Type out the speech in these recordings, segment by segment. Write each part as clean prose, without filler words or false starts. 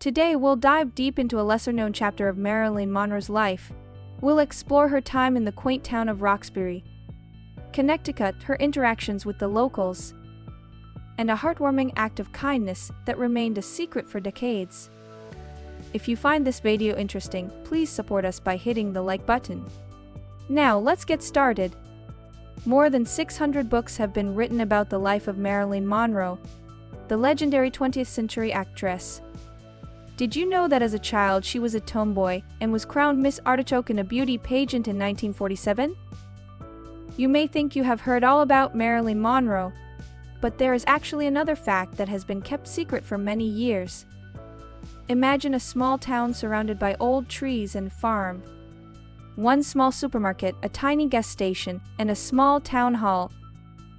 Today we'll dive deep into a lesser-known chapter of Marilyn Monroe's life. We'll explore her time in the quaint town of Roxbury, Connecticut, her interactions with the locals, and a heartwarming act of kindness that remained a secret for decades. If you find this video interesting, please support us by hitting the like button. Now let's get started. More than 600 books have been written about the life of Marilyn Monroe, the legendary 20th century actress. Did you know that as a child she was a tomboy and was crowned Miss Artichoke in a beauty pageant in 1947? You may think you have heard all about Marilyn Monroe, but there is actually another fact that has been kept secret for many years. Imagine a small town surrounded by old trees and farm. One small supermarket, a tiny gas station, and a small town hall.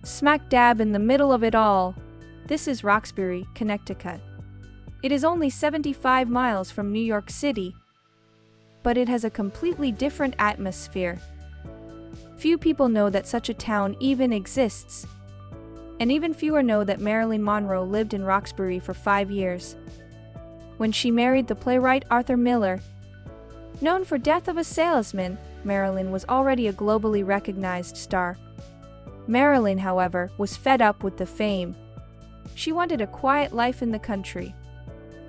Smack dab in the middle of it all. This is Roxbury, Connecticut. It is only 75 miles from New York City, but it has a completely different atmosphere. Few people know that such a town even exists, and even fewer know that Marilyn Monroe lived in Roxbury for 5 years. When she married the playwright Arthur Miller, known for Death of a Salesman, Marilyn was already a globally recognized star. Marilyn, however, was fed up with the fame. She wanted a quiet life in the country.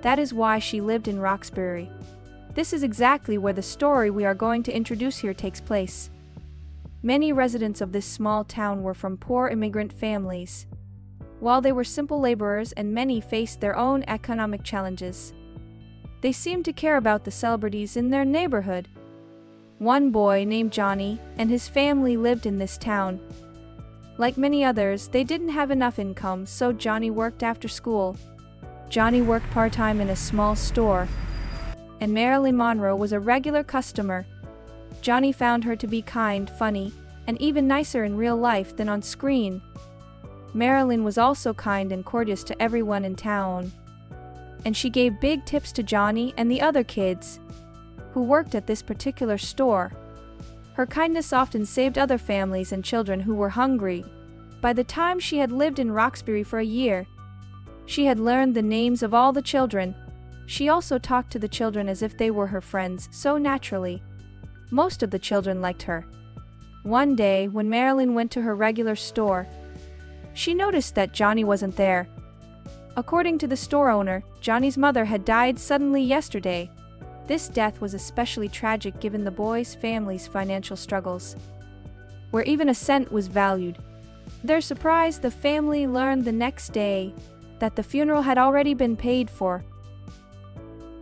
That is why she lived in Roxbury. This is exactly where the story we are going to introduce here takes place. Many residents of this small town were from poor immigrant families. While they were simple laborers and many faced their own economic challenges, they seemed to care about the celebrities in their neighborhood. One boy named Johnny and his family lived in this town. Like many others, they didn't have enough income, so Johnny worked after school. Johnny worked part-time in a small store, and Marilyn Monroe was a regular customer. Johnny found her to be kind, funny, and even nicer in real life than on screen. Marilyn was also kind and courteous to everyone in town, and she gave big tips to Johnny and the other kids who worked at this particular store. Her kindness often saved other families and children who were hungry. By the time she had lived in Roxbury for a year, she had learned the names of all the children. She also talked to the children as if they were her friends, so naturally. Most of the children liked her. One day, when Marilyn went to her regular store, she noticed that Johnny wasn't there. According to the store owner, Johnny's mother had died suddenly yesterday. This death was especially tragic given the boy's family's financial struggles, where even a cent was valued. Their surprise, the family learned the next day that the funeral had already been paid for.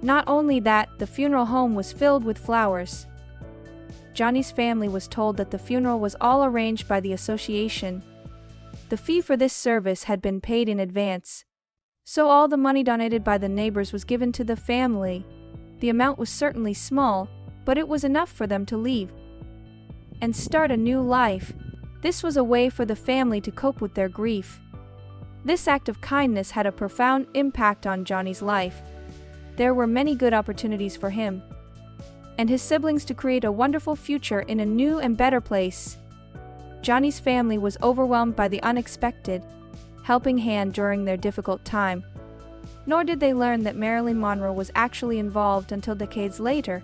Not only that, the funeral home was filled with flowers. Johnny's family was told that the funeral was all arranged by the association. The fee for this service had been paid in advance, so all the money donated by the neighbors was given to the family. The amount was certainly small, but it was enough for them to leave and start a new life. This was a way for the family to cope with their grief. This act of kindness had a profound impact on Johnny's life. There were many good opportunities for him and his siblings to create a wonderful future in a new and better place. Johnny's family was overwhelmed by the unexpected helping hand during their difficult time. Nor did they learn that Marilyn Monroe was actually involved until decades later.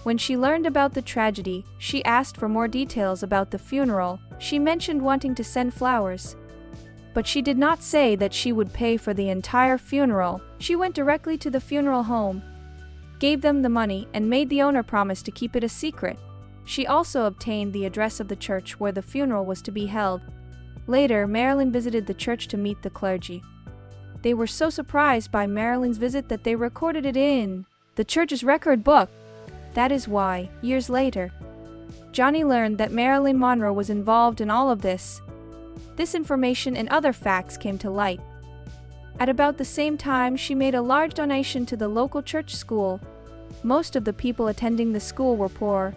When she learned about the tragedy, she asked for more details about the funeral. She mentioned wanting to send flowers, but she did not say that she would pay for the entire funeral. She went directly to the funeral home, gave them the money, and made the owner promise to keep it a secret. She also obtained the address of the church where the funeral was to be held. Later, Marilyn visited the church to meet the clergy. They were so surprised by Marilyn's visit that they recorded it in the church's record book. That is why, years later, Johnny learned that Marilyn Monroe was involved in all of this. This information and other facts came to light. At about the same time, she made a large donation to the local church school. Most of the people attending the school were poor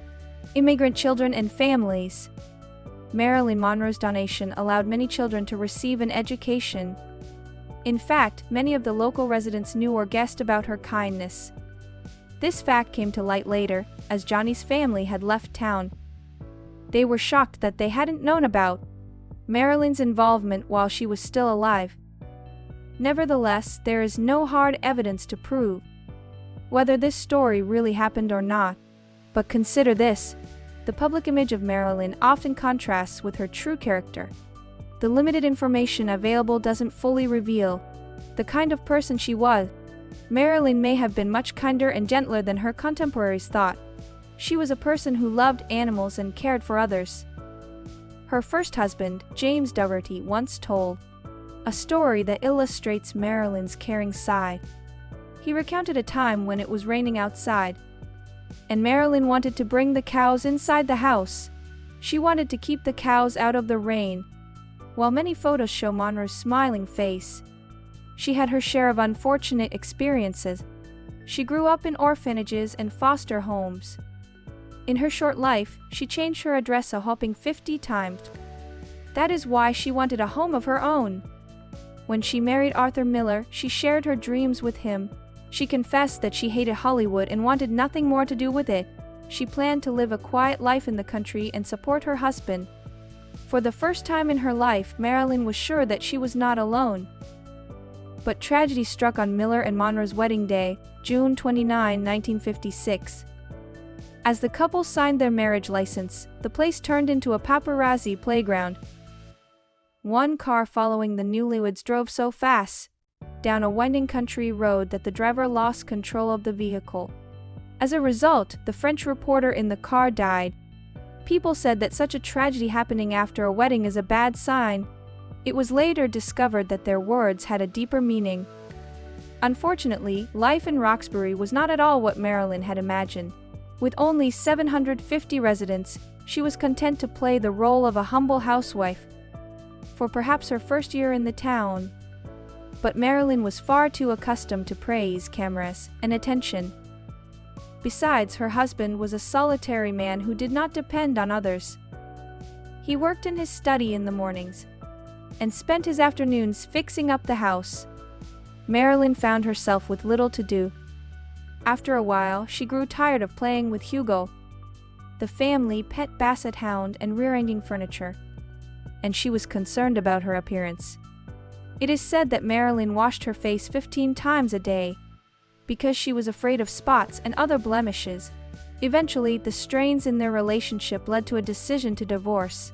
immigrant children and families. Marilyn Monroe's donation allowed many children to receive an education. In fact, many of the local residents knew or guessed about her kindness. This fact came to light later, as Johnny's family had left town. They were shocked that they hadn't known about Marilyn's involvement while she was still alive. Nevertheless, there is no hard evidence to prove whether this story really happened or not. But consider this: the public image of Marilyn often contrasts with her true character. The limited information available doesn't fully reveal the kind of person she was. Marilyn may have been much kinder and gentler than her contemporaries thought. She was a person who loved animals and cared for others. Her first husband, James Dougherty, once told a story that illustrates Marilyn's caring side. He recounted a time when it was raining outside, and Marilyn wanted to bring the cows inside the house. She wanted to keep the cows out of the rain. While many photos show Monroe's smiling face, she had her share of unfortunate experiences. She grew up in orphanages and foster homes. In her short life, she changed her address a whopping 50 times. That is why she wanted a home of her own. When she married Arthur Miller, she shared her dreams with him. She confessed that she hated Hollywood and wanted nothing more to do with it. She planned to live a quiet life in the country and support her husband. For the first time in her life, Marilyn was sure that she was not alone. But tragedy struck on Miller and Monroe's wedding day, June 29, 1956. As the couple signed their marriage license, the place turned into a paparazzi playground. One car following the newlyweds drove so fast down a winding country road that the driver lost control of the vehicle. As a result, the French reporter in the car died. People said that such a tragedy happening after a wedding is a bad sign. It was later discovered that their words had a deeper meaning. Unfortunately, life in Roxbury was not at all what Marilyn had imagined. With only 750 residents, she was content to play the role of a humble housewife for perhaps her first year in the town. But Marilyn was far too accustomed to praise, cameras, and attention. Besides, her husband was a solitary man who did not depend on others. He worked in his study in the mornings and spent his afternoons fixing up the house. Marilyn found herself with little to do. After a while, she grew tired of playing with Hugo, the family pet basset hound, and rearranging furniture, and she was concerned about her appearance. It is said that Marilyn washed her face 15 times a day because she was afraid of spots and other blemishes. Eventually, the strains in their relationship led to a decision to divorce.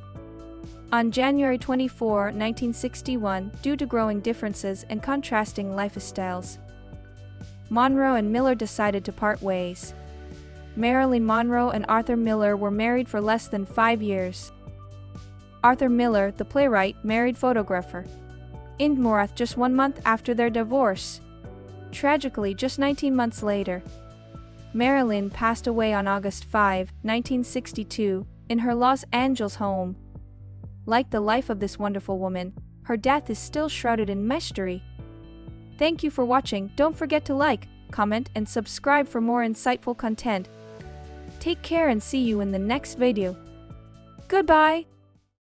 On January 24, 1961, due to growing differences and contrasting lifestyles, Monroe and Miller decided to part ways. Marilyn Monroe and Arthur Miller were married for less than 5 years. Arthur Miller, the playwright, married photographer Ind Morath just 1 month after their divorce. Tragically, just 19 months later, Marilyn passed away on August 5, 1962, in her Los Angeles home. Like the life of this wonderful woman, her death is still shrouded in mystery. Thank you for watching. Don't forget to like, comment, and subscribe for more insightful content. Take care and see you in the next video. Goodbye!